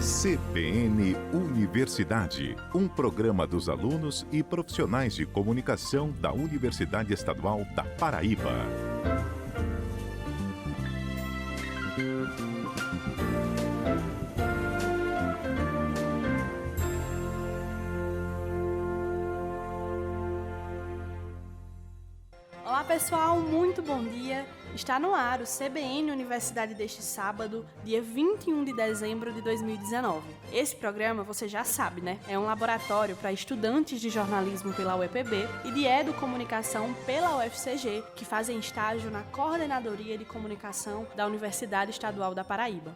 CBN Universidade, um programa dos alunos e profissionais de comunicação da Universidade Estadual da Paraíba. Olá pessoal, muito bom dia! Está no ar o CBN Universidade deste sábado, dia 21 de dezembro de 2019. Esse programa, você já sabe, né? É um laboratório para estudantes de jornalismo pela UEPB e de Educomunicação pela UFCG, que fazem estágio na Coordenadoria de Comunicação da Universidade Estadual da Paraíba.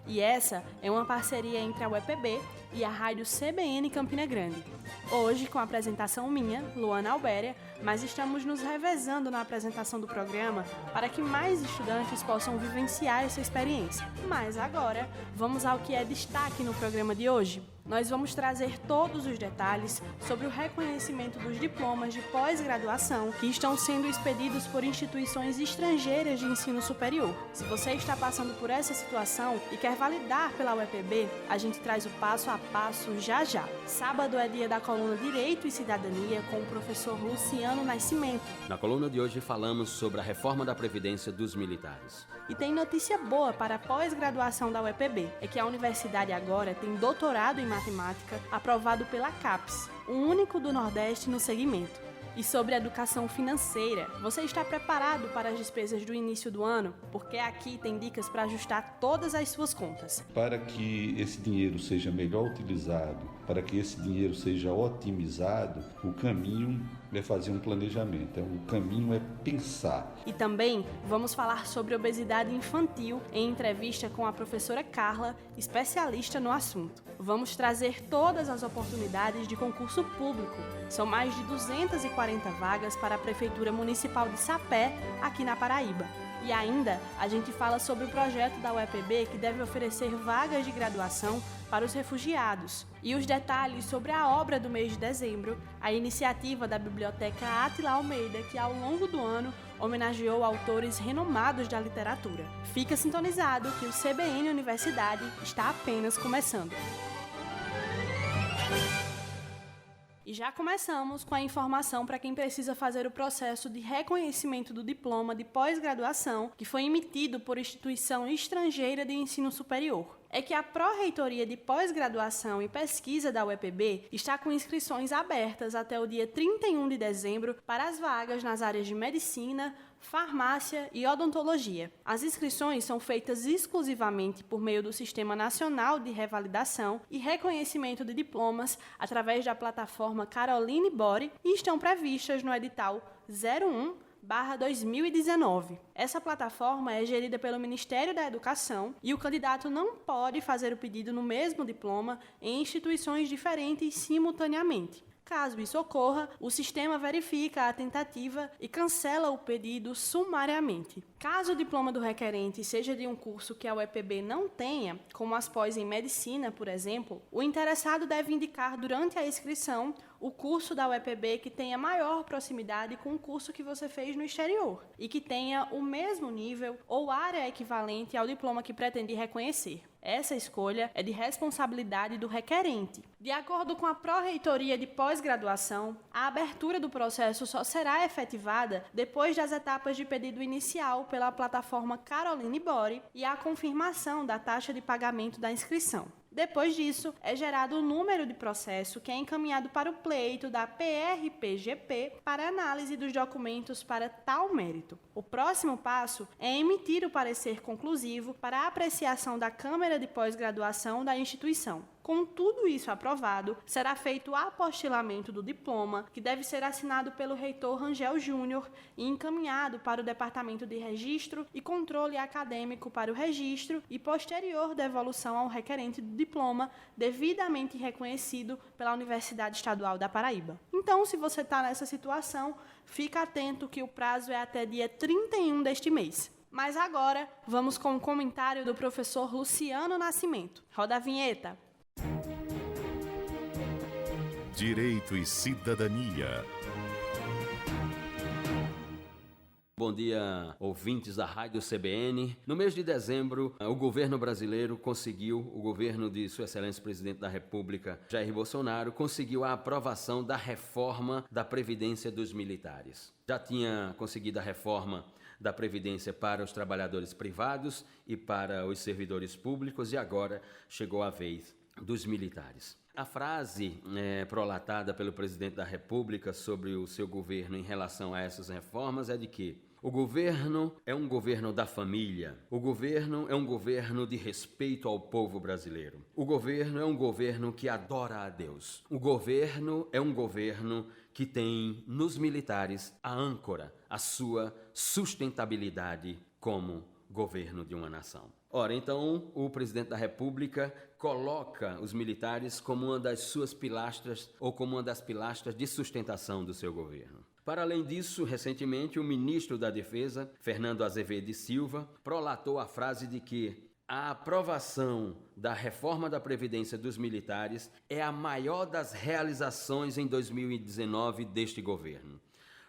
E essa é uma parceria entre a UEPB e a rádio CBN Campina Grande. Hoje, com a apresentação minha, Luana Albéria, mas estamos nos revezando na apresentação do programa para que mais estudantes possam vivenciar essa experiência. Mas agora, vamos ao que é destaque no programa de hoje. Nós vamos trazer todos os detalhes sobre o reconhecimento dos diplomas de pós-graduação que estão sendo expedidos por instituições estrangeiras de ensino superior. Se você está passando por essa situação e quer validar pela UEPB, a gente traz o passo a passo já. Sábado é dia da coluna Direito e Cidadania com o professor Luciano Nascimento. Na coluna de hoje falamos sobre a reforma da Previdência dos militares. E tem notícia boa para a pós-graduação da UEPB, é que a universidade agora tem doutorado em matemática aprovado pela CAPES, o único do Nordeste no segmento. E sobre educação financeira, você está preparado para as despesas do início do ano? Porque aqui tem dicas para ajustar todas as suas contas. Para que esse dinheiro seja melhor utilizado, para que esse dinheiro seja otimizado, o caminho é fazer um planejamento, o caminho é pensar. E também vamos falar sobre obesidade infantil em entrevista com a professora Carla, especialista no assunto. Vamos trazer todas as oportunidades de concurso público. São mais de 240 vagas para a Prefeitura Municipal de Sapé, aqui na Paraíba. E ainda, a gente fala sobre o projeto da UEPB que deve oferecer vagas de graduação para os refugiados. E os detalhes sobre a obra do mês de dezembro, a iniciativa da Biblioteca Átila Almeida, que ao longo do ano homenageou autores renomados da literatura. Fica sintonizado que o CBN Universidade está apenas começando. E já começamos com a informação para quem precisa fazer o processo de reconhecimento do diploma de pós-graduação que foi emitido por instituição estrangeira de ensino superior. É que a Pró-Reitoria de Pós-Graduação e Pesquisa da UEPB está com inscrições abertas até o dia 31 de dezembro para as vagas nas áreas de medicina, farmácia e odontologia. As inscrições são feitas exclusivamente por meio do Sistema Nacional de Revalidação e Reconhecimento de Diplomas através da plataforma Caroline Bori e estão previstas no edital 01/2019. Essa plataforma é gerida pelo Ministério da Educação e o candidato não pode fazer o pedido no mesmo diploma em instituições diferentes simultaneamente. Caso isso ocorra, o sistema verifica a tentativa e cancela o pedido sumariamente. Caso o diploma do requerente seja de um curso que a UEPB não tenha, como as pós em medicina, por exemplo, o interessado deve indicar durante a inscrição o curso da UEPB que tenha maior proximidade com o curso que você fez no exterior e que tenha o mesmo nível ou área equivalente ao diploma que pretende reconhecer. Essa escolha é de responsabilidade do requerente. De acordo com a Pró-Reitoria de Pós-Graduação, a abertura do processo só será efetivada depois das etapas de pedido inicial pela plataforma Caroline Bori e a confirmação da taxa de pagamento da inscrição. Depois disso, é gerado o número de processo que é encaminhado para o pleito da PRPGP para análise dos documentos para tal mérito. O próximo passo é emitir o parecer conclusivo para a apreciação da Câmara de Pós-Graduação da instituição. Com tudo isso aprovado, será feito o apostilamento do diploma, que deve ser assinado pelo reitor Rangel Júnior e encaminhado para o Departamento de Registro e Controle Acadêmico para o registro e posterior devolução ao requerente do diploma devidamente reconhecido pela Universidade Estadual da Paraíba. Então, se você está nessa situação, fica atento que o prazo é até dia 31 deste mês. Mas agora, vamos com o comentário do professor Luciano Nascimento. Roda a vinheta! Direito e Cidadania. Bom dia, ouvintes da Rádio CBN. No mês de dezembro, o governo brasileiro o governo de Sua Excelência Presidente da República, Jair Bolsonaro, conseguiu a aprovação da reforma da Previdência dos militares. Já tinha conseguido a reforma da Previdência para os trabalhadores privados e para os servidores públicos e agora chegou a vez dos militares. A frase prolatada pelo Presidente da República sobre o seu governo em relação a essas reformas é de que o governo é um governo da família, o governo é um governo de respeito ao povo brasileiro, o governo é um governo que adora a Deus, o governo é um governo que tem nos militares a âncora, a sua sustentabilidade como governo de uma nação. Ora, então, o Presidente da República coloca os militares como uma das suas pilastras ou como uma das pilastras de sustentação do seu governo. Para além disso, recentemente, o ministro da Defesa, Fernando Azevedo e Silva, prolatou a frase de que a aprovação da reforma da Previdência dos militares é a maior das realizações em 2019 deste governo.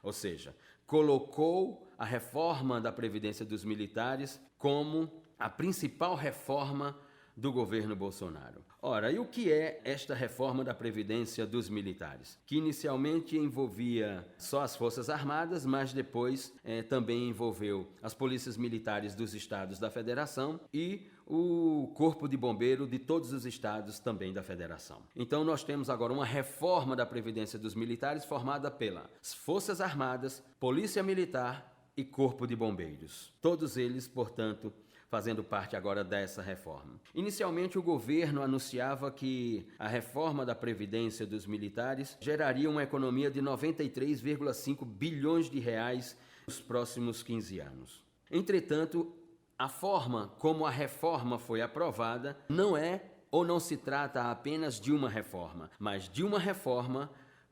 Ou seja, colocou a reforma da Previdência dos militares como a principal reforma do governo Bolsonaro. Ora, e o que é esta reforma da Previdência dos militares? Que inicialmente envolvia só as Forças Armadas, mas depois também envolveu as polícias militares dos estados da Federação e o Corpo de Bombeiro de todos os estados também da Federação. Então nós temos agora uma reforma da Previdência dos militares formada pelas Forças Armadas, Polícia Militar e Corpo de Bombeiros. Todos eles, portanto, fazendo parte agora dessa reforma. Inicialmente, o governo anunciava que a reforma da Previdência dos militares geraria uma economia de 93,5 bilhões de reais nos próximos 15 anos. Entretanto, a forma como a reforma foi aprovada não é ou não se trata apenas de uma reforma, mas de uma reforma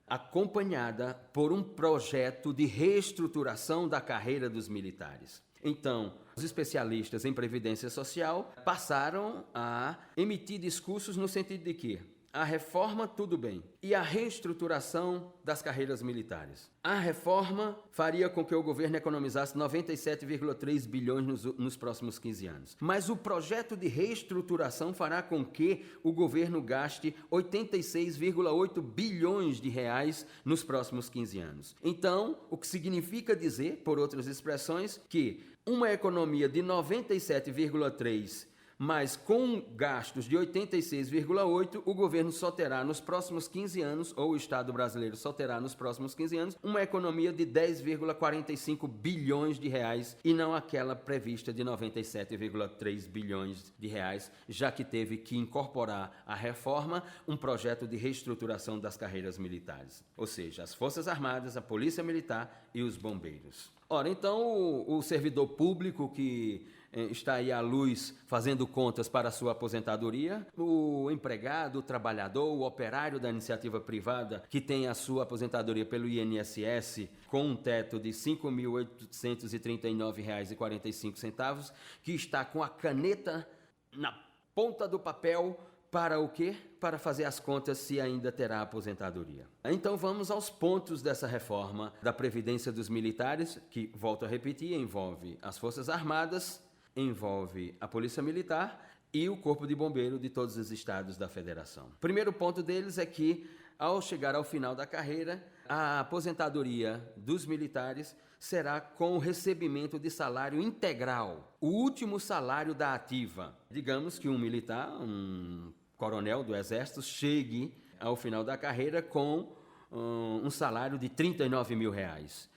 acompanhada por um projeto de reestruturação da carreira dos militares. Então, os especialistas em Previdência Social passaram a emitir discursos no sentido de que a reforma, tudo bem, e a reestruturação das carreiras militares. A reforma faria com que o governo economizasse 97,3 bilhões nos próximos 15 anos. Mas o projeto de reestruturação fará com que o governo gaste 86,8 bilhões de reais nos próximos 15 anos. Então, o que significa dizer, por outras expressões, que uma economia de 97,3 mas com gastos de 86,8, o governo só terá nos próximos 15 anos, ou o Estado brasileiro só terá nos próximos 15 anos, uma economia de 10,45 bilhões de reais e não aquela prevista de 97,3 bilhões de reais, já que teve que incorporar à reforma um projeto de reestruturação das carreiras militares, ou seja, as Forças Armadas, a Polícia Militar e os bombeiros. Ora, então o servidor público que está aí à luz fazendo contas para a sua aposentadoria, o empregado, o trabalhador, o operário da iniciativa privada que tem a sua aposentadoria pelo INSS com um teto de R$ 5.839,45, que está com a caneta na ponta do papel para o quê? Para fazer as contas se ainda terá aposentadoria. Então vamos aos pontos dessa reforma da Previdência dos militares, que, volto a repetir, envolve as Forças Armadas, envolve a Polícia Militar e o Corpo de Bombeiro de todos os estados da Federação. O primeiro ponto deles é que, ao chegar ao final da carreira, a aposentadoria dos militares será com o recebimento de salário integral, o último salário da ativa. Digamos que um militar, um coronel do Exército, chegue ao final da carreira com um salário de R$ 39 mil.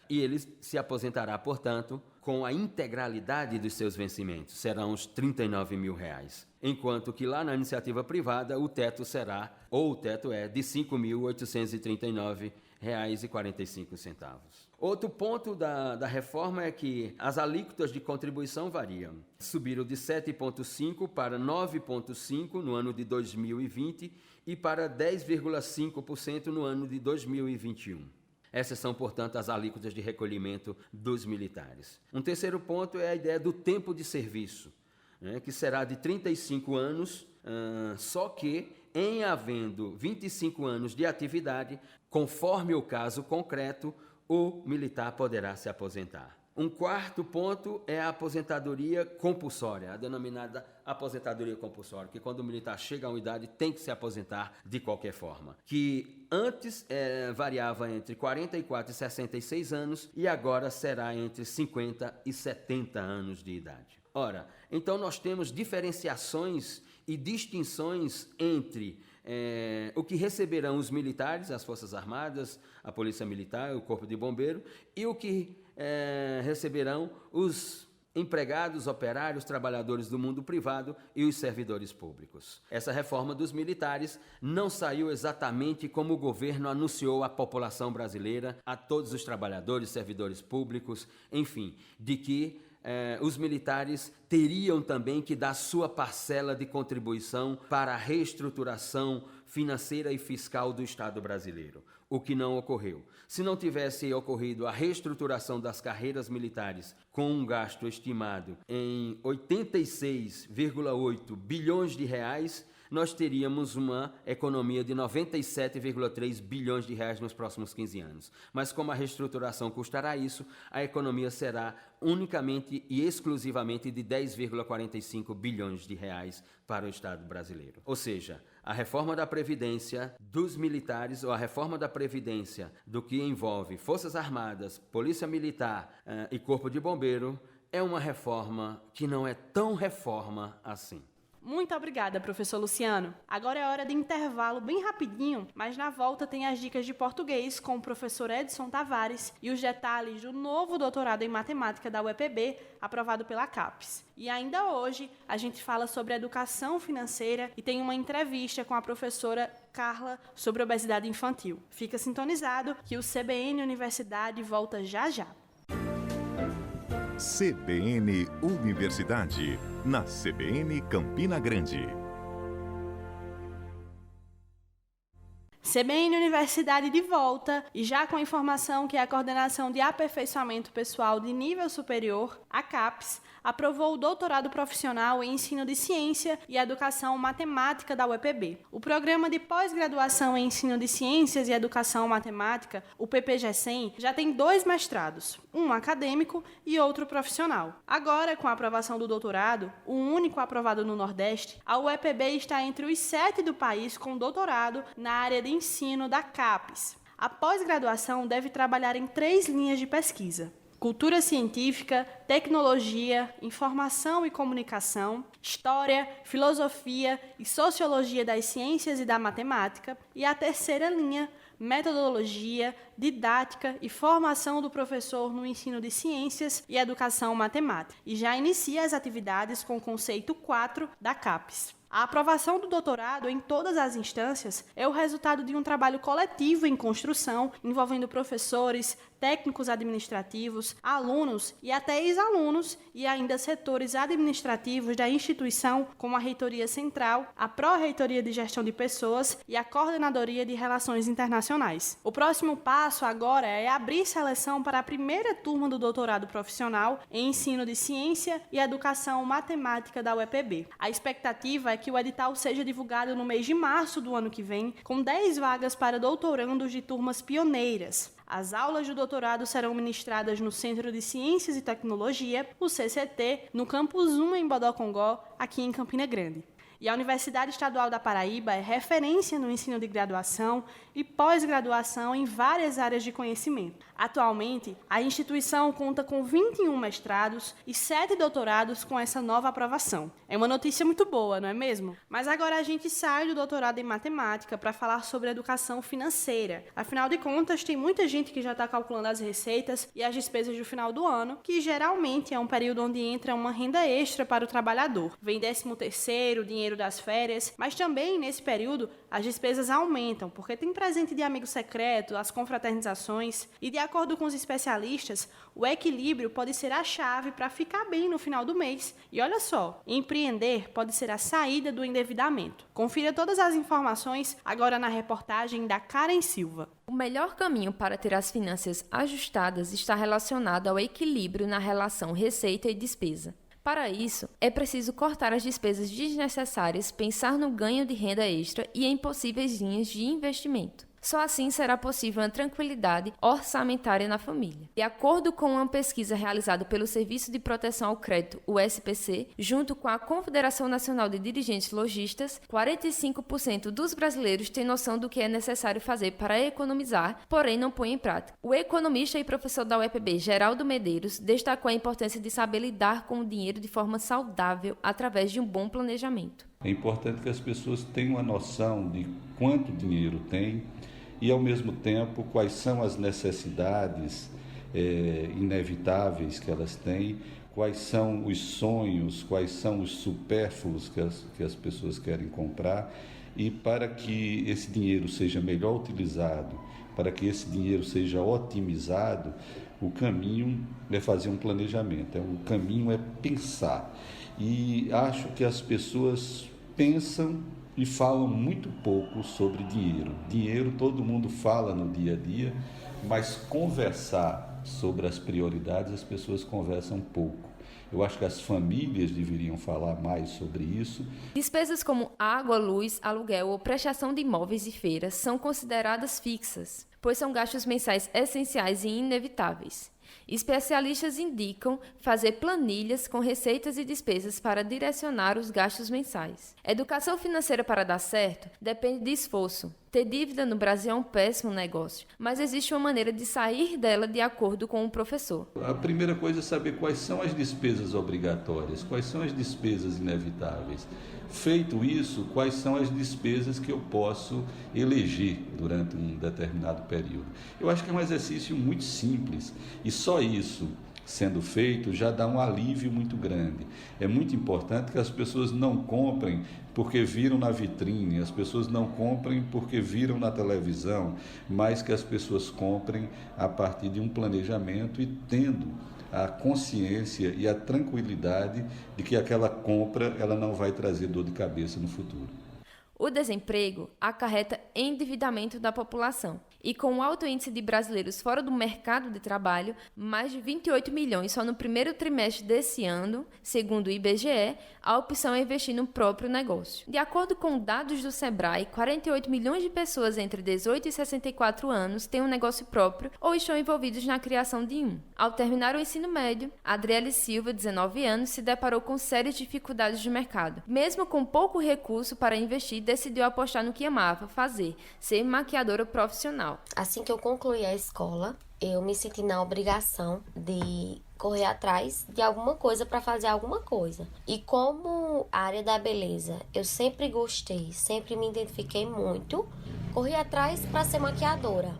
E ele se aposentará, portanto, com a integralidade dos seus vencimentos, serão os R$ 39 mil. Enquanto que lá na iniciativa privada o teto será, ou o teto é, de R$ 5.839,45. Outro ponto da reforma é que as alíquotas de contribuição variam. Subiram de 7,5% para 9,5% no ano de 2020 e para 10,5% no ano de 2021. Essas são, portanto, as alíquotas de recolhimento dos militares. Um terceiro ponto é a ideia do tempo de serviço, que será de 35 anos, só que, em havendo 25 anos de atividade, conforme o caso concreto, o militar poderá se aposentar. Um quarto ponto é a aposentadoria compulsória, a denominada aposentadoria compulsória, que quando o militar chega a uma idade tem que se aposentar de qualquer forma, que antes variava entre 44 e 66 anos e agora será entre 50 e 70 anos de idade. Ora, então nós temos diferenciações e distinções entre o que receberão os militares, as Forças Armadas, a Polícia Militar, o Corpo de Bombeiro, e o que receberão os empregados, operários, trabalhadores do mundo privado e os servidores públicos. Essa reforma dos militares não saiu exatamente como o governo anunciou à população brasileira, a todos os trabalhadores, servidores públicos, enfim, de que os militares teriam também que dar sua parcela de contribuição para a reestruturação financeira e fiscal do Estado brasileiro, o que não ocorreu. Se não tivesse ocorrido a reestruturação das carreiras militares com um gasto estimado em 86,8 bilhões de reais, nós teríamos uma economia de 97,3 bilhões de reais nos próximos 15 anos. Mas como a reestruturação custará isso, a economia será unicamente e exclusivamente de 10,45 bilhões de reais para o Estado brasileiro. Ou seja, a reforma da Previdência dos militares, ou a reforma da Previdência do que envolve Forças Armadas, Polícia Militar e Corpo de Bombeiro, é uma reforma que não é tão reforma assim. Muito obrigada, professor Luciano. Agora é hora de intervalo bem rapidinho, mas na volta tem as dicas de português com o professor Edson Tavares e os detalhes do novo doutorado em matemática da UEPB, aprovado pela CAPES. E ainda hoje a gente fala sobre educação financeira e tem uma entrevista com a professora Carla sobre obesidade infantil. Fica sintonizado que o CBN Universidade volta já já. CBN Universidade, na CBN Campina Grande. CBN Universidade de volta e já com a informação que a Coordenação de Aperfeiçoamento Pessoal de Nível Superior, a CAPES, aprovou o doutorado profissional em ensino de ciência e educação matemática da UEPB. O programa de pós-graduação em ensino de ciências e educação matemática, o PPG-100, já tem 2 mestrados, um acadêmico e outro profissional. Agora, com a aprovação do doutorado, o único aprovado no Nordeste, a UEPB está entre os 7 do país com doutorado na área de ensino da CAPES. A pós-graduação deve trabalhar em 3 linhas de pesquisa: cultura científica, tecnologia, informação e comunicação, história, filosofia e sociologia das ciências e da matemática, e a terceira linha, metodologia, didática e formação do professor no ensino de ciências e educação matemática, e já inicia as atividades com o conceito 4 da CAPES. A aprovação do doutorado em todas as instâncias é o resultado de um trabalho coletivo em construção, envolvendo professores, técnicos administrativos, alunos e até ex-alunos e ainda setores administrativos da instituição, como a Reitoria Central, a Pró-Reitoria de Gestão de Pessoas e a Coordenadoria de Relações Internacionais. O próximo passo agora é abrir seleção para a primeira turma do doutorado profissional em ensino de ciência e educação matemática da UEPB. A expectativa é que o edital seja divulgado no mês de março do ano que vem, com 10 vagas para doutorandos de turmas pioneiras. As aulas do doutorado serão ministradas no Centro de Ciências e Tecnologia, o CCT, no Campus 1 em Bodocongó, aqui em Campina Grande. E a Universidade Estadual da Paraíba é referência no ensino de graduação e pós-graduação em várias áreas de conhecimento. Atualmente, a instituição conta com 21 mestrados e 7 doutorados com essa nova aprovação. É uma notícia muito boa, não é mesmo? Mas agora a gente sai do doutorado em matemática para falar sobre educação financeira. Afinal de contas, tem muita gente que já está calculando as receitas e as despesas do final do ano, que geralmente é um período onde entra uma renda extra para o trabalhador. Vem 13º, dinheiro das férias, mas também nesse período as despesas aumentam, porque tem presente de amigo secreto, as confraternizações, e de acordo com os especialistas, o equilíbrio pode ser a chave para ficar bem no final do mês. E olha só, empreender pode ser a saída do endividamento. Confira todas as informações agora na reportagem da Karen Silva. O melhor caminho para ter as finanças ajustadas está relacionado ao equilíbrio na relação receita e despesa. Para isso, é preciso cortar as despesas desnecessárias, pensar no ganho de renda extra e em possíveis linhas de investimento. Só assim será possível uma tranquilidade orçamentária na família. De acordo com uma pesquisa realizada pelo Serviço de Proteção ao Crédito, o SPC, junto com a Confederação Nacional de Dirigentes Lojistas, 45% dos brasileiros têm noção do que é necessário fazer para economizar, porém não põe em prática. O economista e professor da UEPB, Geraldo Medeiros, destacou a importância de saber lidar com o dinheiro de forma saudável através de um bom planejamento. É importante que as pessoas tenham a noção de quanto dinheiro tem e, ao mesmo tempo, quais são as necessidades inevitáveis que elas têm, quais são os sonhos, quais são os supérfluos que as pessoas querem comprar, e para que esse dinheiro seja melhor utilizado, para que esse dinheiro seja otimizado, o caminho é fazer um planejamento, o caminho é pensar. E acho que as pessoas pensam e falam muito pouco sobre dinheiro. Dinheiro todo mundo fala no dia a dia, mas conversar sobre as prioridades as pessoas conversam pouco. Eu acho que as famílias deveriam falar mais sobre isso. Despesas como água, luz, aluguel ou prestação de imóveis e feiras são consideradas fixas, pois são gastos mensais essenciais e inevitáveis. Especialistas indicam fazer planilhas com receitas e despesas para direcionar os gastos mensais. Educação financeira para dar certo depende de esforço. Ter dívida no Brasil é um péssimo negócio, mas existe uma maneira de sair dela de acordo com o professor. A primeira coisa é saber quais são as despesas obrigatórias, quais são as despesas inevitáveis. Feito isso, quais são as despesas que eu posso eleger durante um determinado período. Eu acho que é um exercício muito simples e só isso sendo feito já dá um alívio muito grande. É muito importante que as pessoas não comprem porque viram na vitrine, as pessoas não comprem porque viram na televisão, mas que as pessoas comprem a partir de um planejamento e tendo a consciência e a tranquilidade de que aquela compra ela não vai trazer dor de cabeça no futuro. O desemprego acarreta endividamento da população. E com o alto índice de brasileiros fora do mercado de trabalho, mais de 28 milhões só no primeiro trimestre desse ano, segundo o IBGE, a opção é investir no próprio negócio. De acordo com dados do Sebrae, 48 milhões de pessoas entre 18 e 64 anos têm um negócio próprio ou estão envolvidos na criação de um. Ao terminar o ensino médio, Adriele Silva, 19 anos, se deparou com sérias dificuldades de mercado. Mesmo com pouco recurso para investir, decidiu apostar no que amava fazer, ser maquiadora profissional. Assim que eu concluí a escola, eu me senti na obrigação de correr atrás de alguma coisa para fazer alguma coisa. E como a área da beleza eu sempre gostei, sempre me identifiquei muito, corri atrás para ser maquiadora.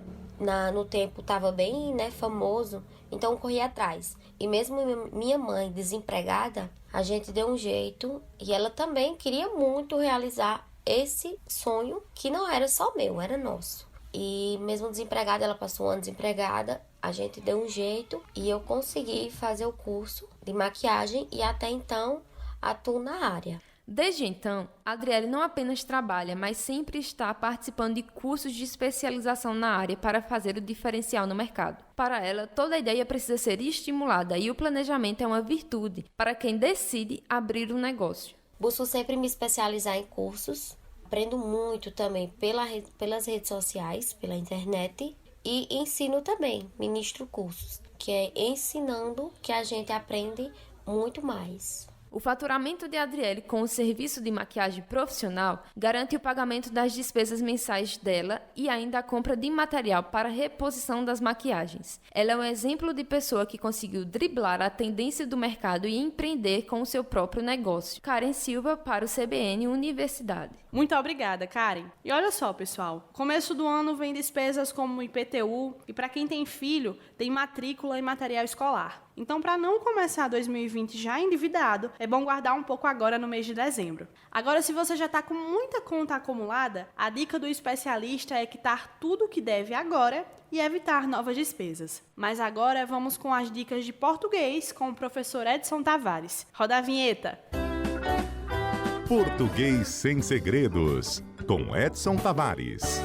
No tempo estava bem, famoso, então corri atrás. E mesmo minha mãe desempregada, a gente deu um jeito e ela também queria muito realizar esse sonho que não era só meu, era nosso. E mesmo desempregada, ela passou um ano desempregada, a gente deu um jeito e eu consegui fazer o curso de maquiagem e até então atuo na área. Desde então, Adriele não apenas trabalha, mas sempre está participando de cursos de especialização na área para fazer o diferencial no mercado. Para ela, toda ideia precisa ser estimulada e o planejamento é uma virtude para quem decide abrir um negócio. Busco sempre me especializar em cursos. Aprendo muito também pelas redes sociais, pela internet e ensino também, ministro cursos, que é ensinando que a gente aprende muito mais. O faturamento de Adriele com o serviço de maquiagem profissional garante o pagamento das despesas mensais dela e ainda a compra de material para reposição das maquiagens. Ela é um exemplo de pessoa que conseguiu driblar a tendência do mercado e empreender com o seu próprio negócio. Karen Silva para o CBN Universidade. Muito obrigada, Karen. E olha só, pessoal, começo do ano vem despesas como IPTU e para quem tem filho, tem matrícula e material escolar. Então, para não começar 2020 já endividado, é bom guardar um pouco agora no mês de dezembro. Agora, se você já está com muita conta acumulada, a dica do especialista é quitar tudo o que deve agora e evitar novas despesas. Mas agora vamos com as dicas de português com o professor Edson Tavares. Roda a vinheta! Português sem segredos, com Edson Tavares.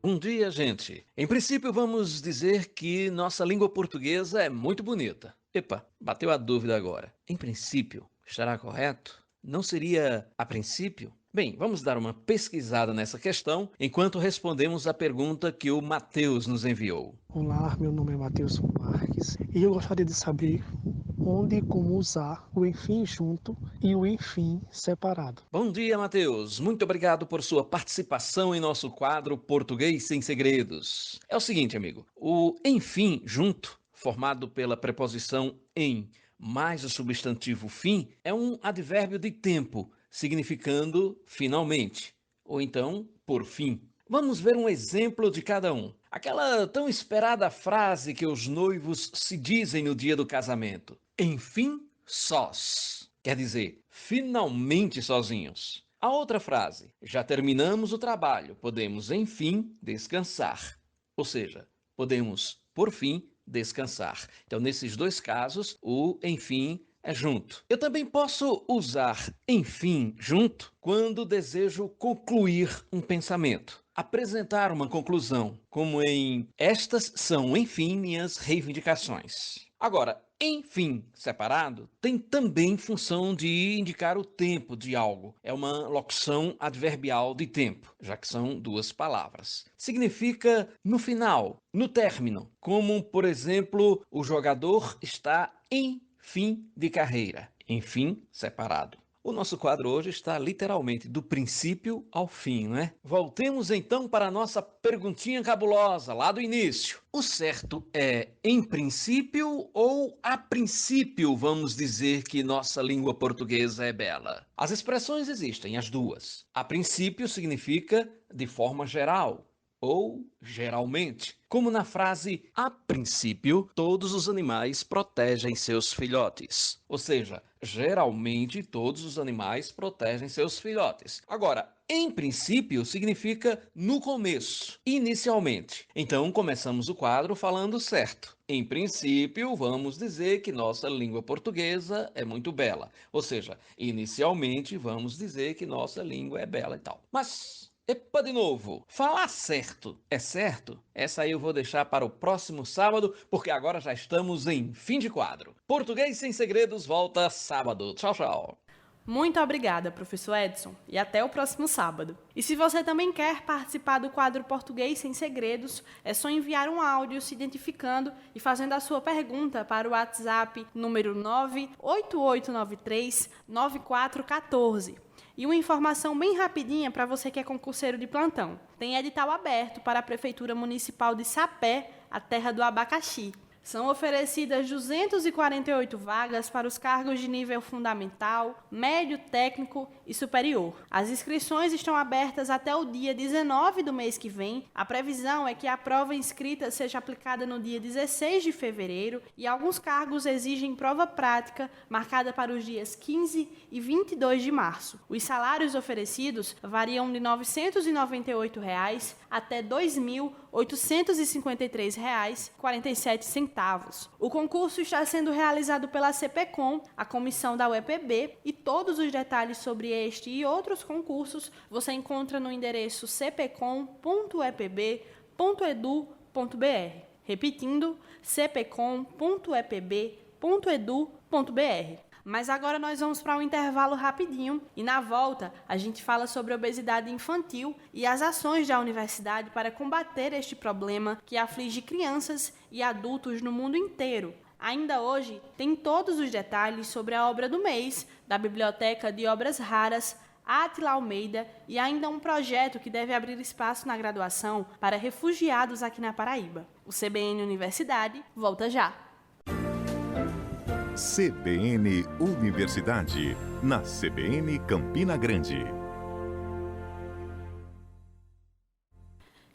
Bom dia, gente. Em princípio, vamos dizer que nossa língua portuguesa é muito bonita. Epa, bateu a dúvida agora. Em princípio, estará correto? Não seria a princípio? Bem, vamos dar uma pesquisada nessa questão enquanto respondemos a pergunta que o Matheus nos enviou. Olá, meu nome é Matheus Marques e eu gostaria de saber onde e como usar o enfim junto e o enfim separado. Bom dia, Matheus. Muito obrigado por sua participação em nosso quadro Português Sem Segredos. É o seguinte, amigo, o enfim junto, formado pela preposição em mais o substantivo fim, é um advérbio de tempo, significando finalmente, ou então por fim. Vamos ver um exemplo de cada um. Aquela tão esperada frase que os noivos se dizem no dia do casamento. Enfim, sós. Quer dizer, finalmente sozinhos. A outra frase. Já terminamos o trabalho, podemos, enfim, descansar. Ou seja, podemos, por fim, descansar. Então, nesses dois casos, o enfim é junto. Eu também posso usar enfim junto quando desejo concluir um pensamento, apresentar uma conclusão, como em estas são, enfim, minhas reivindicações. Agora, enfim separado tem também função de indicar o tempo de algo. É uma locução adverbial de tempo, já que são duas palavras. Significa no final, no término, como, por exemplo, o jogador está em fim de carreira, enfim separado. O nosso quadro hoje está literalmente do princípio ao fim, não é? Voltemos então para a nossa perguntinha cabulosa, lá do início. O certo é em princípio ou a princípio vamos dizer que nossa língua portuguesa é bela? As expressões existem, as duas. A princípio significa de forma geral, ou geralmente, como na frase a princípio, todos os animais protegem seus filhotes. Ou seja, geralmente todos os animais protegem seus filhotes. Agora, em princípio significa no começo, inicialmente. Então, começamos o quadro falando certo. Em princípio, vamos dizer que nossa língua portuguesa é muito bela. Ou seja, inicialmente vamos dizer que nossa língua é bela e tal. Mas epa, de novo, falar certo é certo? Essa aí eu vou deixar para o próximo sábado, porque agora já estamos em fim de quadro. Português Sem Segredos volta sábado. Tchau, tchau. Muito obrigada, professor Edson, e até o próximo sábado. E se você também quer participar do quadro Português Sem Segredos, é só enviar um áudio se identificando e fazendo a sua pergunta para o WhatsApp número 98893-9414. E uma informação bem rapidinha para você que é concurseiro de plantão. Tem edital aberto para a Prefeitura Municipal de Sapé, a terra do abacaxi. São oferecidas 248 vagas para os cargos de nível fundamental, médio, técnico e superior. As inscrições estão abertas até o dia 19 do mês que vem. A previsão é que a prova inscrita seja aplicada no dia 16 de fevereiro e alguns cargos exigem prova prática marcada para os dias 15 e 22 de março. Os salários oferecidos variam de R$ 998 até R$ 2.853,47. O concurso está sendo realizado pela CPCom, a comissão da UEPB, e todos os detalhes sobre este e outros concursos você encontra no endereço cpcom.epb.edu.br. Repetindo, cpcom.epb.edu.br. Mas agora nós vamos para um intervalo rapidinho e na volta a gente fala sobre a obesidade infantil e as ações da universidade para combater este problema que aflige crianças e adultos no mundo inteiro. Ainda hoje tem todos os detalhes sobre a obra do mês da Biblioteca de Obras Raras Átila Almeida e ainda um projeto que deve abrir espaço na graduação para refugiados aqui na Paraíba. O CBN Universidade volta já. CBN Universidade, na CBN Campina Grande.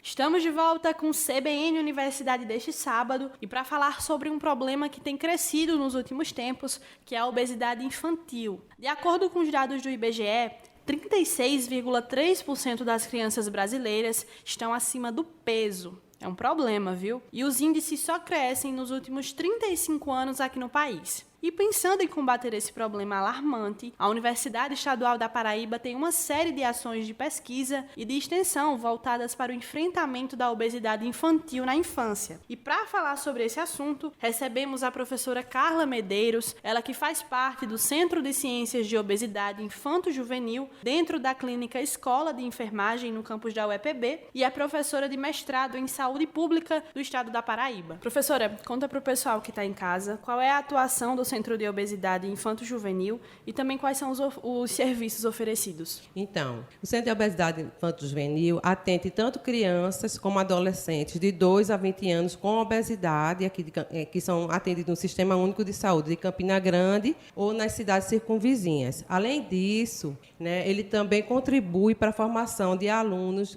Estamos de volta com CBN Universidade deste sábado e para falar sobre um problema que tem crescido nos últimos tempos, que é a obesidade infantil. De acordo com os dados do IBGE, 36,3% das crianças brasileiras estão acima do peso. É um problema, viu? E os índices só crescem nos últimos 35 anos aqui no país. E pensando em combater esse problema alarmante, a Universidade Estadual da Paraíba tem uma série de ações de pesquisa e de extensão voltadas para o enfrentamento da obesidade infantil na infância. E para falar sobre esse assunto, recebemos a professora Carla Medeiros, ela que faz parte do Centro de Ciências de Obesidade Infanto-Juvenil, dentro da Clínica Escola de Enfermagem no campus da UEPB, e é professora de mestrado em Saúde Pública do Estado da Paraíba. Professora, conta para o pessoal que está em casa qual é a atuação do Centro de Obesidade Infanto-Juvenil e também quais são os serviços oferecidos. Então, o Centro de Obesidade Infanto-Juvenil atende tanto crianças como adolescentes de 2 a 20 anos com obesidade, que são atendidos no Sistema Único de Saúde de Campina Grande ou nas cidades circunvizinhas. Além disso, ele também contribui para a formação de alunos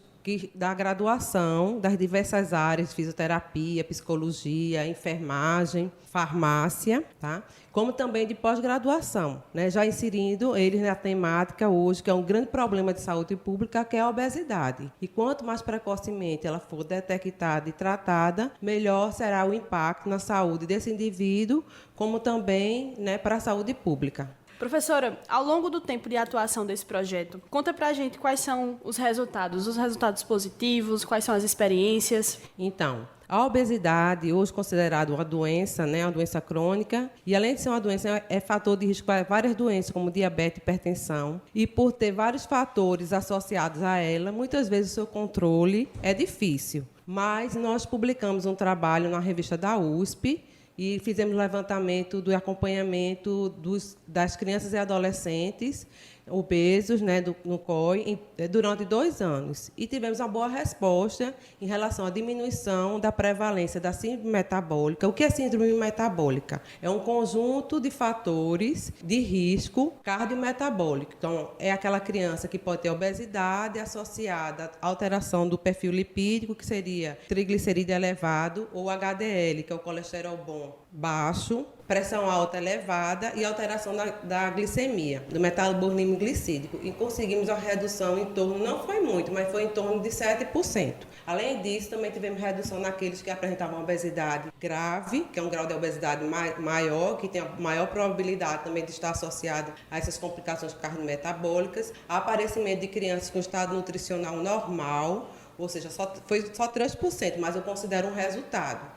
da graduação das diversas áreas, fisioterapia, psicologia, enfermagem, farmácia, tá? Como também de pós-graduação, já inserindo eles na temática hoje, que é um grande problema de saúde pública, que é a obesidade. E quanto mais precocemente ela for detectada e tratada, melhor será o impacto na saúde desse indivíduo, como também para a saúde pública. Professora, ao longo do tempo de atuação desse projeto, conta pra gente quais são os resultados positivos, quais são as experiências. Então, a obesidade, hoje considerada uma doença, uma doença crônica, e além de ser uma doença, é fator de risco para várias doenças, como diabetes e hipertensão. E por ter vários fatores associados a ela, muitas vezes o seu controle é difícil. Mas nós publicamos um trabalho na revista da USP, e fizemos levantamento do acompanhamento das crianças e adolescentes obesos no COI durante 2 anos. E tivemos uma boa resposta em relação à diminuição da prevalência da síndrome metabólica. O que é síndrome metabólica? É um conjunto de fatores de risco cardiometabólico. Então, é aquela criança que pode ter obesidade associada à alteração do perfil lipídico, que seria triglicerídeo elevado, ou HDL, que é o colesterol bom baixo, pressão alta elevada e alteração da glicemia, do metabolismo glicídico. E conseguimos uma redução em torno, não foi muito, mas foi em torno de 7%. Além disso, também tivemos redução naqueles que apresentavam obesidade grave, que é um grau de obesidade maior, que tem a maior probabilidade também de estar associado a essas complicações cardiometabólicas, aparecimento de crianças com estado nutricional normal, ou seja, foi só 3%, mas eu considero um resultado.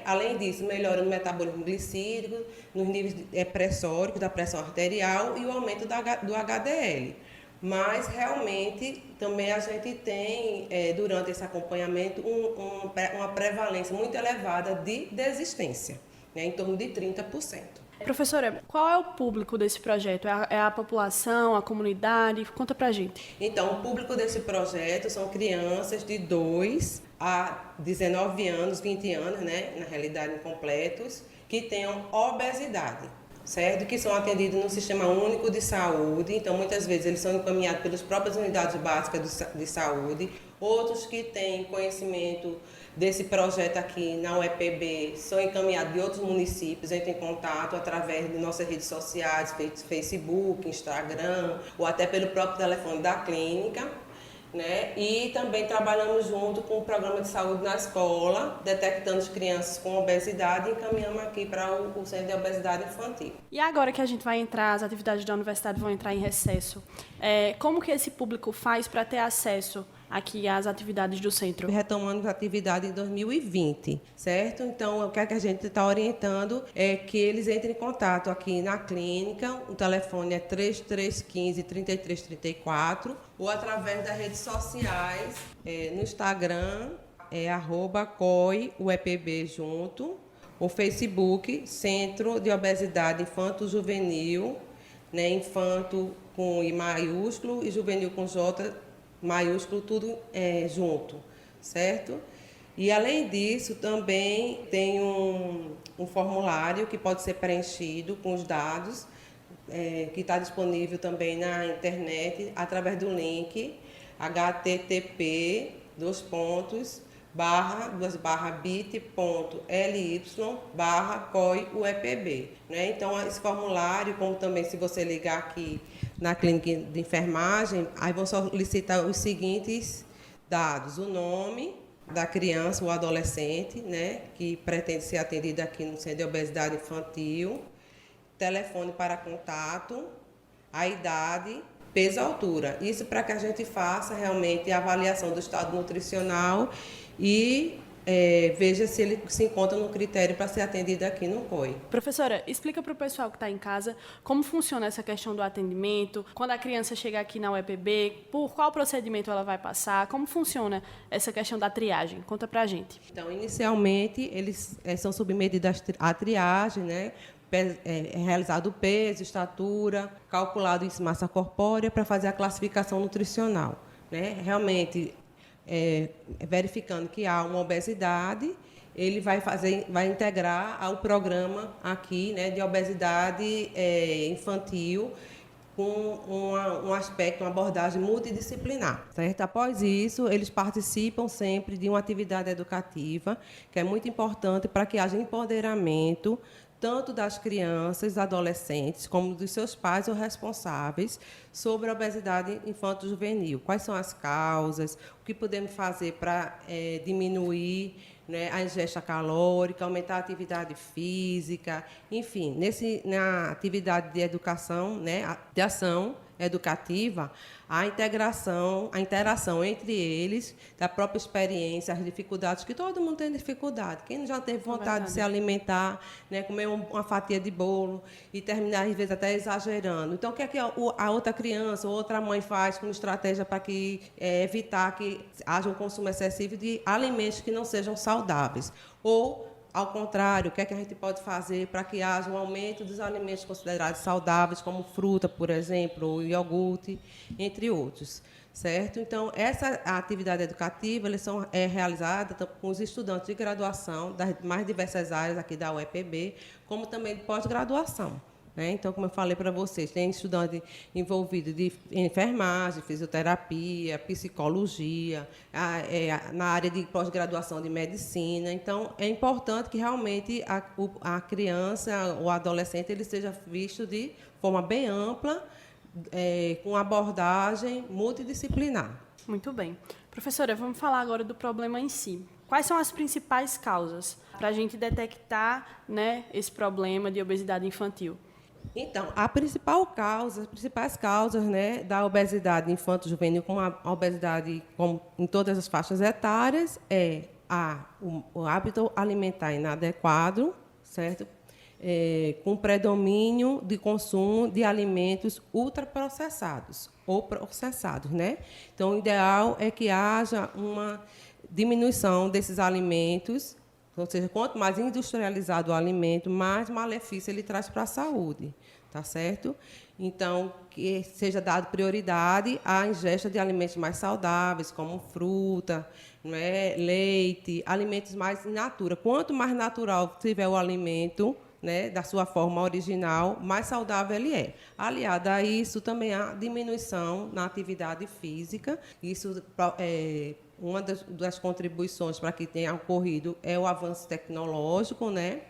Além disso, melhora no metabolismo glicídico, nos níveis pressóricos, da pressão arterial e o aumento do HDL. Mas, realmente, também a gente tem, durante esse acompanhamento, uma prevalência muito elevada de desistência, em torno de 30%. Professora, qual é o público desse projeto? É a população, a comunidade? Conta pra gente. Então, o público desse projeto são crianças de 2 a 19 anos, 20 anos, na realidade, incompletos, que tenham obesidade, certo? Que são atendidos no Sistema Único de Saúde. Então, muitas vezes, eles são encaminhados pelas próprias unidades básicas de saúde. Outros que têm conhecimento desse projeto aqui na UEPB são encaminhados de outros municípios, entram em contato através de nossas redes sociais, Facebook, Instagram, ou até pelo próprio telefone da clínica. E também trabalhamos junto com o programa de saúde na escola, detectando as crianças com obesidade e encaminhamos aqui para o Centro de Obesidade Infantil. E agora que a gente vai entrar, as atividades da universidade vão entrar em recesso, como que esse público faz para ter acesso aqui às atividades do centro? Retomando a atividade em 2020, certo? Então, o que a gente está orientando é que eles entrem em contato aqui na clínica, o telefone é 3315-3334, ou através das redes sociais, no Instagram, @COI-UEPB junto, o Facebook, Centro de Obesidade Infanto-Juvenil, infanto com I maiúsculo e juvenil com J maiúsculo, tudo junto, certo? E, além disso, também tem um formulário que pode ser preenchido com os dados, que está disponível também na internet, através do link http://bit.ly/COI-UEPB. Então, esse formulário, como também se você ligar aqui na clínica de enfermagem, aí vão solicitar os seguintes dados: o nome da criança ou adolescente, que pretende ser atendida aqui no Centro de Obesidade Infantil, telefone para contato, a idade, peso e altura. Isso para que a gente faça realmente a avaliação do estado nutricional e veja se ele se encontra no critério para ser atendido aqui no COI. Professora, explica para o pessoal que está em casa como funciona essa questão do atendimento, quando a criança chega aqui na UEPB, por qual procedimento ela vai passar, como funciona essa questão da triagem? Conta para a gente. Então, inicialmente, eles são submetidos à triagem, né? É realizado o peso, estatura, calculado em massa corpórea para fazer a classificação nutricional, né? Realmente, verificando que há uma obesidade, ele vai integrar ao programa aqui, né, de obesidade infantil, com um aspecto, uma abordagem multidisciplinar, certo? Após isso, eles participam sempre de uma atividade educativa, que é muito importante para que haja empoderamento tanto das crianças, adolescentes, como dos seus pais ou responsáveis sobre a obesidade infanto-juvenil. Quais são as causas, o que podemos fazer para diminuir, né, a ingesta calórica, aumentar a atividade física, enfim, na atividade de educação, né, de ação educativa, a interação entre eles, da própria experiência, as dificuldades, que todo mundo tem dificuldade. Quem já teve vontade de se alimentar, né, comer uma fatia de bolo e terminar, às vezes, até exagerando. Então, o que é que a outra criança ou outra mãe faz como estratégia para evitar que haja um consumo excessivo de alimentos que não sejam saudáveis? Ou, ao contrário, o que é que a gente pode fazer para que haja um aumento dos alimentos considerados saudáveis, como fruta, por exemplo, ou iogurte, entre outros, certo? Então, essa atividade educativa é realizada com os estudantes de graduação das mais diversas áreas aqui da UEPB, como também de pós-graduação. Então, como eu falei para vocês, tem estudante envolvido de enfermagem, fisioterapia, psicologia, na área de pós-graduação de medicina. Então, é importante que realmente a criança ou adolescente ele seja visto de forma bem ampla, com abordagem multidisciplinar. Muito bem. Professora, vamos falar agora do problema em si. Quais são as principais causas para a gente detectar, né, esse problema de obesidade infantil? Então, as principais causas, né, da obesidade infanto-juvenil, como a obesidade em todas as faixas etárias, o hábito alimentar inadequado, certo? Com predomínio de consumo de alimentos ultraprocessados ou processados, né? Então, o ideal é que haja uma diminuição desses alimentos. Ou seja, quanto mais industrializado o alimento, mais malefício ele traz para a saúde, tá certo? Então, que seja dado prioridade à ingesta de alimentos mais saudáveis, como fruta, né, leite, alimentos mais in natura. Quanto mais natural tiver o alimento, né, da sua forma original, mais saudável ele é. Aliado a isso, também há diminuição na atividade física. Isso uma das contribuições para que tenha ocorrido é o avanço tecnológico, né?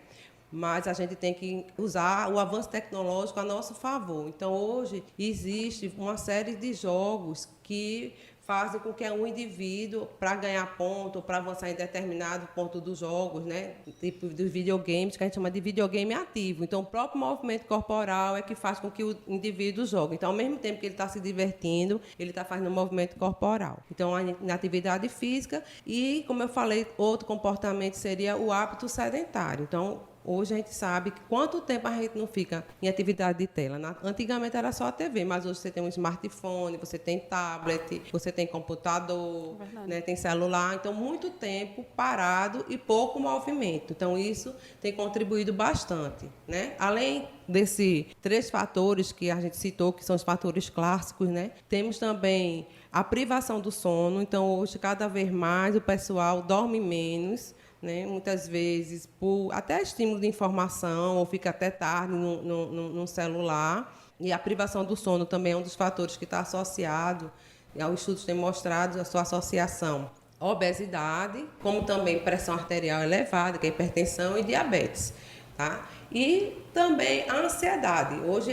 Mas a gente tem que usar o avanço tecnológico a nosso favor. Então, hoje, existe uma série de jogos que fazem com que um indivíduo, para ganhar ponto, para avançar em determinado ponto dos jogos, né, tipo dos videogames, que a gente chama de videogame ativo. Então, o próprio movimento corporal é que faz com que o indivíduo jogue. Então, ao mesmo tempo que ele está se divertindo, ele está fazendo um movimento corporal. Então, na atividade física e, como eu falei, outro comportamento seria o hábito sedentário. Então, hoje a gente sabe que quanto tempo a gente não fica em atividade de tela. Antigamente era só a TV, mas hoje você tem um smartphone, você tem tablet, você tem computador, né, tem celular. Então, muito tempo parado e pouco movimento. Então, isso tem contribuído bastante, né? Além desses 3 fatores que a gente citou, que são os fatores clássicos, né? Temos também a privação do sono. Então, hoje, cada vez mais, o pessoal dorme menos, né? Muitas vezes por até estímulo de informação, ou fica até tarde no celular. E a privação do sono também é um dos fatores que está associado, e os estudos têm mostrado a sua associação à obesidade, como também pressão arterial elevada, que é hipertensão, e diabetes. Tá? E também a ansiedade. Hoje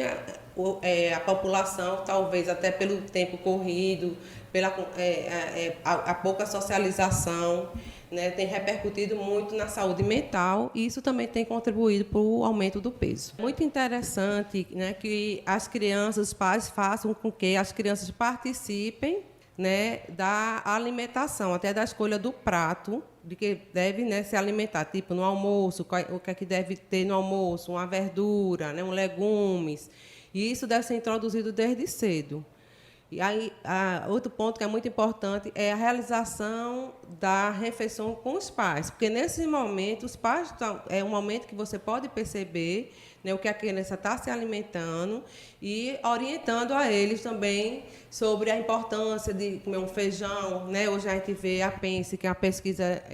a população, talvez até pelo tempo corrido, pela a pouca socialização, né, tem repercutido muito na saúde mental e isso também tem contribuído para o aumento do peso. Muito interessante, né, que as crianças, os pais façam com que as crianças participem, né, da alimentação, até da escolha do prato, de que deve, né, se alimentar, tipo no almoço, o que é que deve ter no almoço, uma verdura, né, legumes. E isso deve ser introduzido desde cedo. E aí, outro ponto que é muito importante é a realização da refeição com os pais, porque nesse momento os pais é um momento que você pode perceber, né, o que a criança está se alimentando e orientando a eles também sobre a importância de comer um feijão, né? Hoje a gente vê a PENSE, que é a pesquisa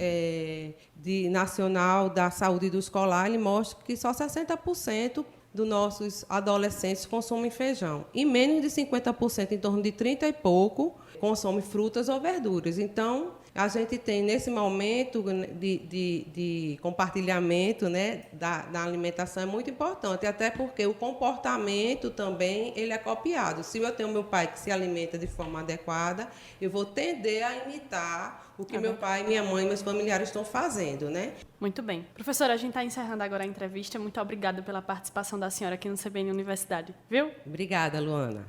nacional da saúde do escolar, ele mostra que só 60% dos nossos adolescentes consomem feijão. E menos de 50%, em torno de 30 e pouco, consomem frutas ou verduras. Então, a gente tem, nesse momento de compartilhamento, né, da alimentação, é muito importante, até porque o comportamento também ele é copiado. Se eu tenho meu pai que se alimenta de forma adequada, eu vou tender a imitar o que meu pai, minha mãe e meus familiares estão fazendo, né? Muito bem. Professora, a gente está encerrando agora a entrevista. Muito obrigada pela participação da senhora aqui no CBN Universidade, viu? Obrigada, Luana.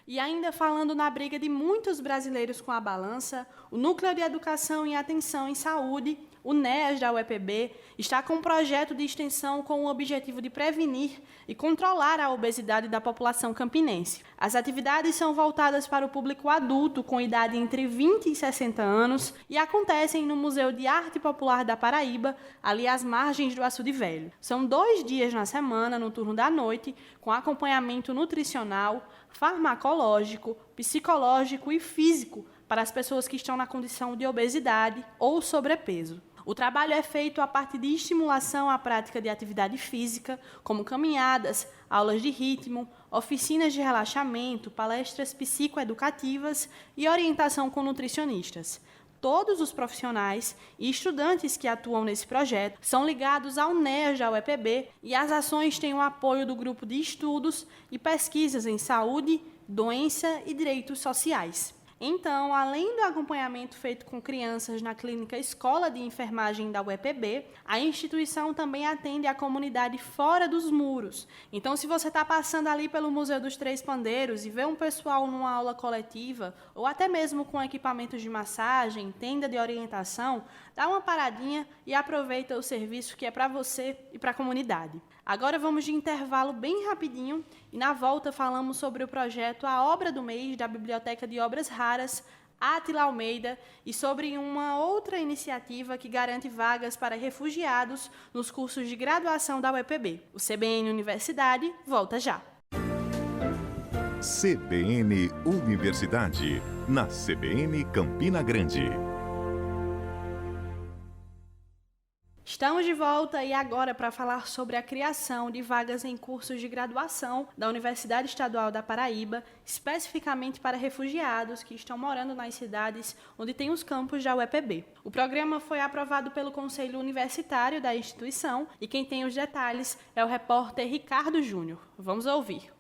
E ainda falando na briga de muitos brasileiros com a balança, o Núcleo de Educação e Atenção em Saúde, o NEAS da UEPB, está com um projeto de extensão com o objetivo de prevenir e controlar a obesidade da população campinense. As atividades são voltadas para o público adulto com idade entre 20 e 60 anos e acontecem no Museu de Arte Popular da Paraíba, ali às margens do Açude Velho. São 2 dias na semana, no turno da noite, com acompanhamento nutricional, farmacológico, psicológico e físico para as pessoas que estão na condição de obesidade ou sobrepeso. O trabalho é feito a partir de estimulação à prática de atividade física, como caminhadas, aulas de ritmo, oficinas de relaxamento, palestras psicoeducativas e orientação com nutricionistas. Todos os profissionais e estudantes que atuam nesse projeto são ligados ao NEAS da UEPB e as ações têm o apoio do Grupo de Estudos e Pesquisas em Saúde, Doença e Direitos Sociais. Então, além do acompanhamento feito com crianças na clínica Escola de Enfermagem da UEPB, a instituição também atende a comunidade fora dos muros. Então, se você está passando ali pelo Museu dos Três Pandeiros e vê um pessoal numa aula coletiva, ou até mesmo com equipamentos de massagem, tenda de orientação, dá uma paradinha e aproveita o serviço que é para você e para a comunidade. Agora vamos de intervalo bem rapidinho e na volta falamos sobre o projeto A Obra do Mês da Biblioteca de Obras Raras, Átila Almeida, e sobre uma outra iniciativa que garante vagas para refugiados nos cursos de graduação da UEPB. O CBN Universidade volta já. CBN Universidade, na CBN Campina Grande. Estamos de volta e agora para falar sobre a criação de vagas em cursos de graduação da Universidade Estadual da Paraíba, especificamente para refugiados que estão morando nas cidades onde tem os campos da UEPB. O programa foi aprovado pelo Conselho Universitário da instituição e quem tem os detalhes é o repórter Ricardo Júnior. Vamos ouvir.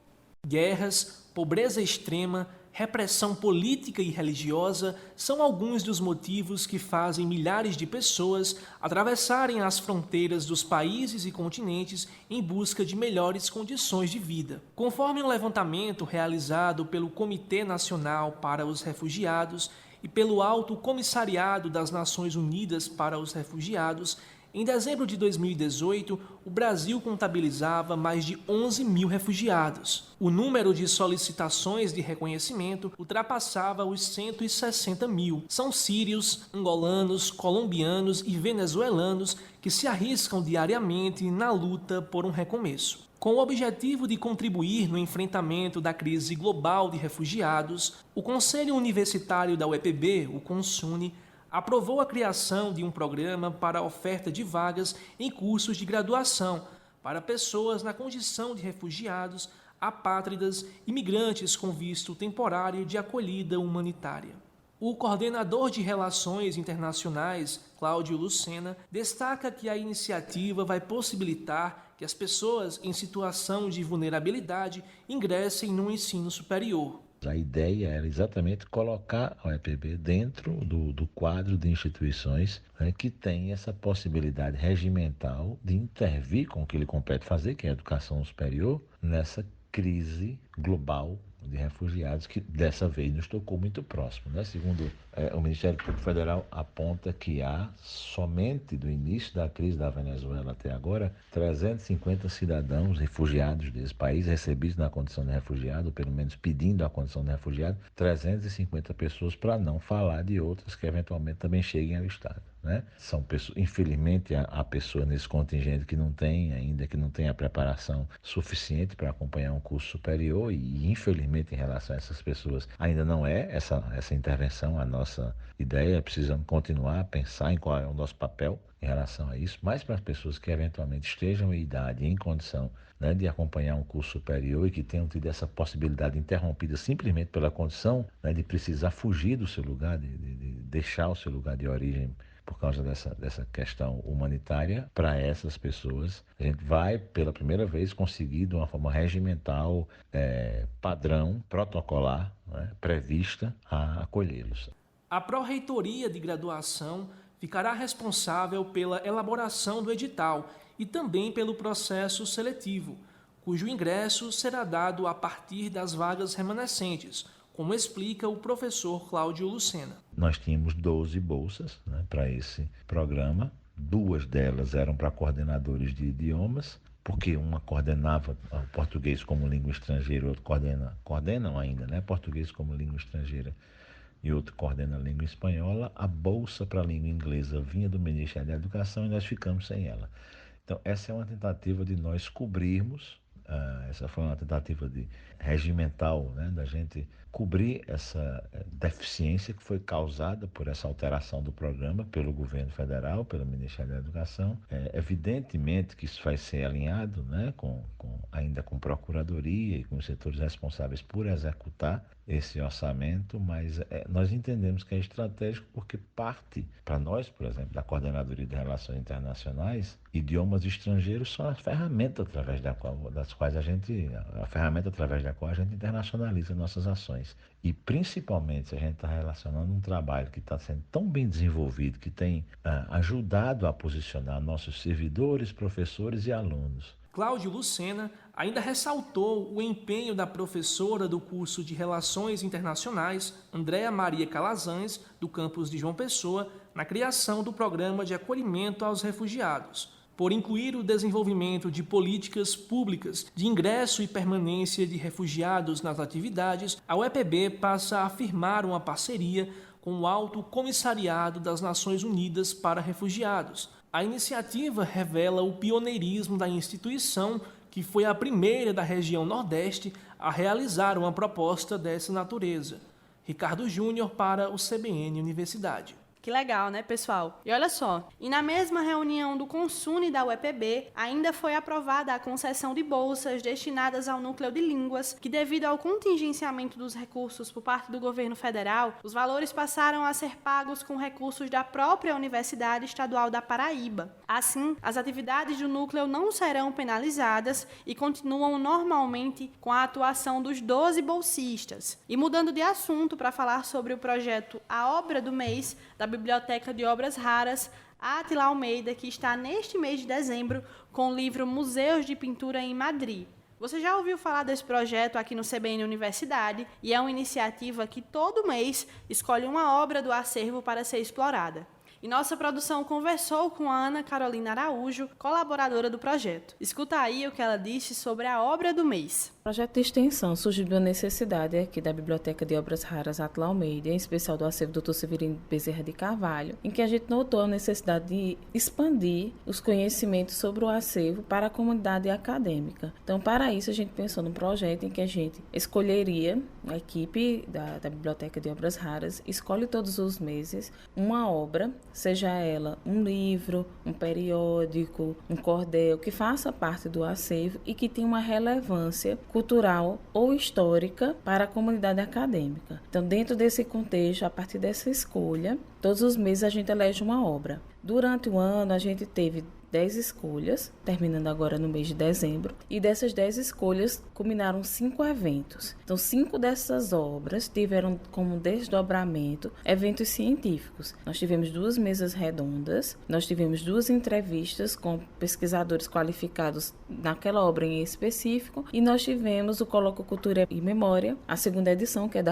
Guerras, pobreza extrema, repressão política e religiosa são alguns dos motivos que fazem milhares de pessoas atravessarem as fronteiras dos países e continentes em busca de melhores condições de vida. Conforme um levantamento realizado pelo Comitê Nacional para os Refugiados e pelo Alto Comissariado das Nações Unidas para os Refugiados, em dezembro de 2018, o Brasil contabilizava mais de 11 mil refugiados. O número de solicitações de reconhecimento ultrapassava os 160 mil. São sírios, angolanos, colombianos e venezuelanos que se arriscam diariamente na luta por um recomeço. Com o objetivo de contribuir no enfrentamento da crise global de refugiados, o Conselho Universitário da UEPB, o CONSUNE, aprovou a criação de um programa para a oferta de vagas em cursos de graduação para pessoas na condição de refugiados, apátridas e imigrantes com visto temporário de acolhida humanitária. O coordenador de Relações Internacionais, Cláudio Lucena, destaca que a iniciativa vai possibilitar que as pessoas em situação de vulnerabilidade ingressem no ensino superior. A ideia era exatamente colocar a UEPB dentro do quadro de instituições, né, que tem essa possibilidade regimental de intervir com o que lhe compete fazer, que é a educação superior, nessa crise global de refugiados, que dessa vez nos tocou muito próximo, né? Segundo o Ministério Público Federal aponta que há, somente do início da crise da Venezuela até agora, 350 cidadãos refugiados desse país, recebidos na condição de refugiado, ou pelo menos pedindo a condição de refugiado, 350 pessoas, para não falar de outras que eventualmente também cheguem ao Estado, né? São pessoas, infelizmente, há pessoas nesse contingente que não tem a preparação suficiente para acompanhar um curso superior e, infelizmente, em relação a essas pessoas, ainda não é essa intervenção a nossa ideia. Precisamos continuar a pensar em qual é o nosso papel em relação a isso, mas para as pessoas que eventualmente estejam em idade e em condição, né, de acompanhar um curso superior e que tenham tido essa possibilidade interrompida simplesmente pela condição, né, de precisar fugir do seu lugar, de deixar o seu lugar de origem por causa dessa questão humanitária. Para essas pessoas, a gente vai, pela primeira vez, conseguir, de uma forma regimental, padrão, protocolar, né, prevista, a acolhê-los. A Pró-Reitoria de Graduação ficará responsável pela elaboração do edital e também pelo processo seletivo, cujo ingresso será dado a partir das vagas remanescentes, como explica o professor Cláudio Lucena. Nós tínhamos 12 bolsas, né, para esse programa. 2 delas eram para coordenadores de idiomas, porque uma coordenava o português como língua estrangeira, outro coordenam ainda, né, português como língua estrangeira, e outro coordena a língua espanhola. A bolsa para a língua inglesa vinha do Ministério da Educação e nós ficamos sem ela. Então, essa é uma tentativa de nós cobrirmos, essa foi uma tentativa regimental, né, da gente cobrir essa deficiência que foi causada por essa alteração do programa pelo governo federal, pelo Ministério da Educação. Evidentemente que isso vai ser alinhado, né, ainda com Procuradoria e com os setores responsáveis por executar esse orçamento, mas nós entendemos que é estratégico porque parte, para nós, por exemplo, da Coordenadoria de Relações Internacionais, idiomas estrangeiros são a ferramenta através da qual a gente internacionaliza nossas ações. E principalmente se a gente está relacionando um trabalho que está sendo tão bem desenvolvido, que tem ajudado a posicionar nossos servidores, professores e alunos. Cláudio Lucena ainda ressaltou o empenho da professora do curso de Relações Internacionais, Andréa Maria Calazans, do campus de João Pessoa, na criação do programa de acolhimento aos refugiados, por incluir o desenvolvimento de políticas públicas de ingresso e permanência de refugiados nas atividades. A UEPB passa a firmar uma parceria com o Alto Comissariado das Nações Unidas para Refugiados. A iniciativa revela o pioneirismo da instituição, que foi a primeira da região Nordeste a realizar uma proposta dessa natureza. Ricardo Júnior para o CBN Universidade. Que legal, né, pessoal? E olha só, e na mesma reunião do Consune da UEPB, ainda foi aprovada a concessão de bolsas destinadas ao núcleo de línguas, que devido ao contingenciamento dos recursos por parte do governo federal, os valores passaram a ser pagos com recursos da própria Universidade Estadual da Paraíba. Assim, as atividades do núcleo não serão penalizadas e continuam normalmente com a atuação dos 12 bolsistas. E mudando de assunto para falar sobre o projeto A Obra do Mês, da Biblioteca de Obras Raras, Átila Almeida, que está neste mês de dezembro com o livro Museus de Pintura em Madrid. Você já ouviu falar desse projeto aqui no CBN Universidade e é uma iniciativa que todo mês escolhe uma obra do acervo para ser explorada. E nossa produção conversou com a Ana Carolina Araújo, colaboradora do projeto. Escuta aí o que ela disse sobre a obra do mês. O projeto de extensão surgiu de uma necessidade aqui da Biblioteca de Obras Raras Átila Almeida, em especial do acervo Dr. Severino Bezerra de Carvalho, em que a gente notou a necessidade de expandir os conhecimentos sobre o acervo para a comunidade acadêmica. Então, para isso, a gente pensou num projeto em que a gente escolheria, a equipe da Biblioteca de Obras Raras escolhe todos os meses uma obra, seja ela um livro, um periódico, um cordel, que faça parte do acervo e que tenha uma relevância cultural ou histórica para a comunidade acadêmica. Então, dentro desse contexto, a partir dessa escolha, todos os meses a gente elege uma obra. Durante o ano, a gente teve 10 escolhas, terminando agora no mês de dezembro, e dessas 10 escolhas culminaram 5 eventos. Então, 5 dessas obras tiveram como desdobramento eventos científicos. Nós tivemos 2 mesas redondas, nós tivemos 2 entrevistas com pesquisadores qualificados naquela obra em específico, e nós tivemos o Colóquio Cultura e Memória, a segunda edição, que é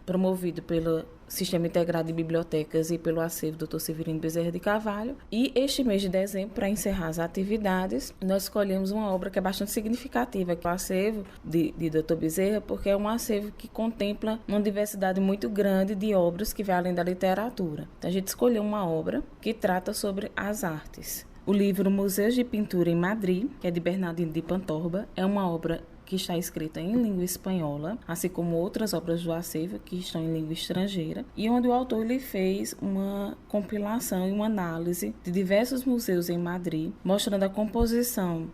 promovido pelo Sistema Integrado de Bibliotecas e pelo acervo Dr. Severino Bezerra de Carvalho. E este mês de dezembro, para encerrar as atividades, nós escolhemos uma obra que é bastante significativa, que é o acervo de Dr. Bezerra, porque é um acervo que contempla uma diversidade muito grande de obras que vai além da literatura. Então, a gente escolheu uma obra que trata sobre as artes. O livro Museus de Pintura em Madrid, que é de Bernardino de Pantorba, é uma obra que está escrita em língua espanhola, assim como outras obras do acervo que estão em língua estrangeira, e onde o autor ele fez uma compilação e uma análise de diversos museus em Madrid, mostrando a composição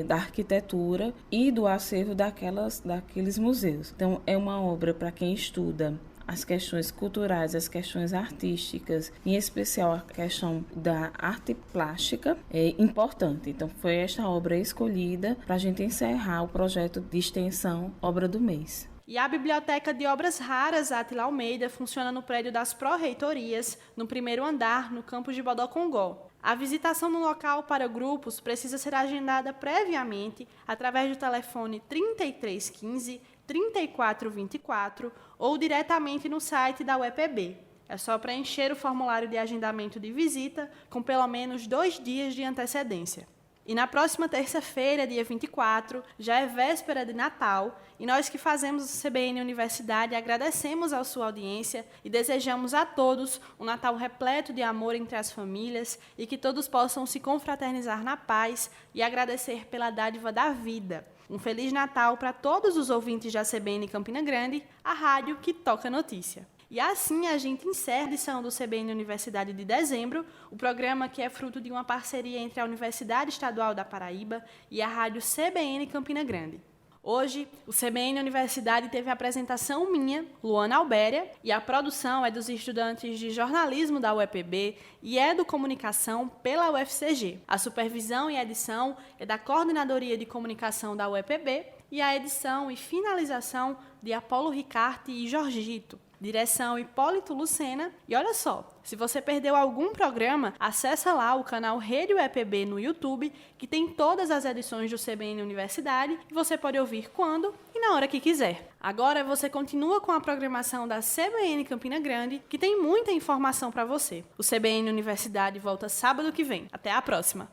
da arquitetura e do acervo daqueles museus. Então, é uma obra para quem estuda as questões culturais, as questões artísticas, em especial a questão da arte plástica, é importante. Então, foi esta obra escolhida para a gente encerrar o projeto de extensão Obra do Mês. E a Biblioteca de Obras Raras Átila Almeida funciona no prédio das Pró-Reitorias, no primeiro andar, no campus de Bodocongó. A visitação no local para grupos precisa ser agendada previamente através do telefone 3315 3424 ou diretamente no site da UEPB. É só preencher o formulário de agendamento de visita com pelo menos 2 dias de antecedência. E na próxima terça-feira, dia 24, já é véspera de Natal, e nós que fazemos o CBN Universidade agradecemos a sua audiência e desejamos a todos um Natal repleto de amor entre as famílias e que todos possam se confraternizar na paz e agradecer pela dádiva da vida. Um Feliz Natal para todos os ouvintes da CBN Campina Grande, a rádio que toca notícia. E assim a gente encerra a edição do CBN Universidade de dezembro, o programa que é fruto de uma parceria entre a Universidade Estadual da Paraíba e a rádio CBN Campina Grande. Hoje, o CBN Universidade teve a apresentação minha, Luana Albéria, e a produção é dos estudantes de jornalismo da UEPB e Educomunicação pela UFCG. A supervisão e edição é da Coordenadoria de Comunicação da UEPB e a edição e finalização de Apolo Ricarte e Jorgito. Direção Hipólito Lucena. E olha só, se você perdeu algum programa, acessa lá o canal Rede UEPB no YouTube, que tem todas as edições do CBN Universidade e você pode ouvir quando e na hora que quiser. Agora você continua com a programação da CBN Campina Grande, que tem muita informação para você. O CBN Universidade volta sábado que vem. Até a próxima!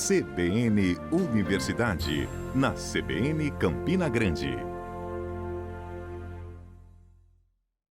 CBN Universidade, na CBN Campina Grande.